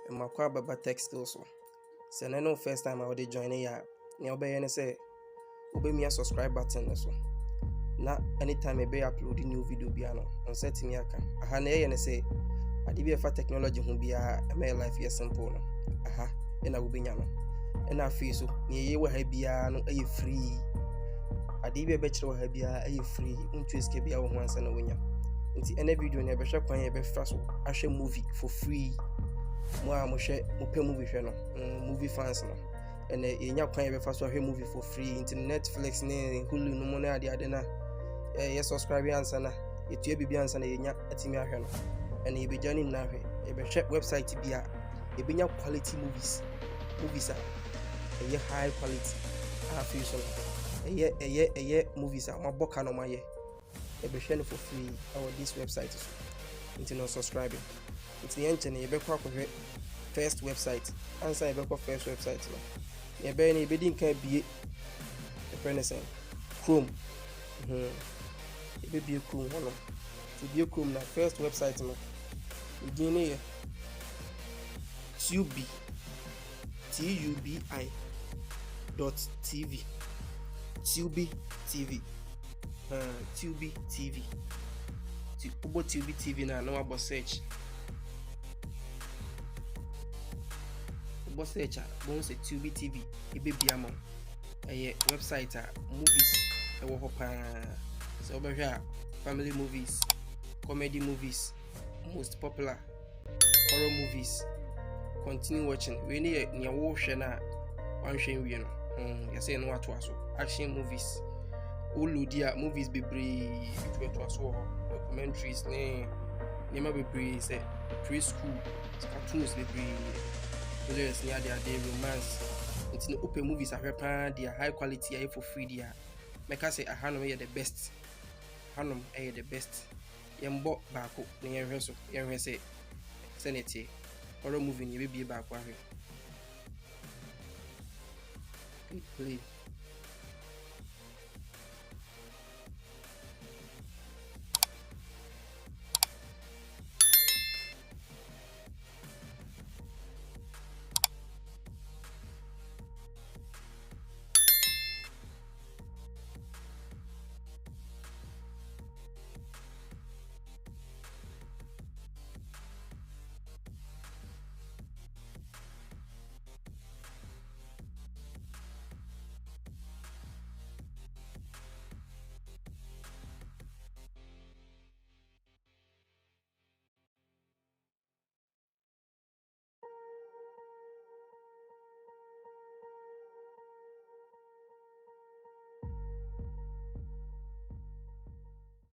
Makwa baba textile so. So no first time I would join ya. Ni obey say obey me a subscribe button so. Na anytime I be uploading new video biano on set me aka. Aha na ye say ade bi fa technology ho bia my life is simple no. Aha na wo benya no. Na afi so ni ye wa ha bia no ay free. Ade bi be kire wa ha bia ay free. Untu eske bia wo ho ansa na wonya. Nti ene video na be hwe kwan ye be fa so ahwe movie for free. Mo share mo pay movie hwe no movie fans no and yenya kwan be fa so hwe movie for free into Netflix ne Hulu no mo na ade na subscribe ansa na etua bibi ansa na yenya atimi ahwe no and e be journey na hwe e be share website bia e be nya quality movies high quality after so movies a maboka no maye e be share no for free on this website so into no subscribing. It's the engine you be kwa first website answer you be kwa first website no you be ni be din kan bie the friend say Chrome you be bie Chrome no to bie Chrome na first website no begin here tubi tubi.tv tubi tv tubi tv tubi tv na no about search bo search bon se Tubi TV e be biamo website movies e wo hopa so be hwa family movies, comedy movies, most popular horror movies. Continue watching we ni wo hwe na wan hwe wie no ya say no ato aso action movies uludia movies bebre to aso documentaries ne ma bebre say preschool cartoons bebre players near their day romance. It's no open movies are they are high quality for free there. Make us say Hanum are the best. Hanum are the best. Yambo bako near Reso, young say Senate or moving you will be back. Play.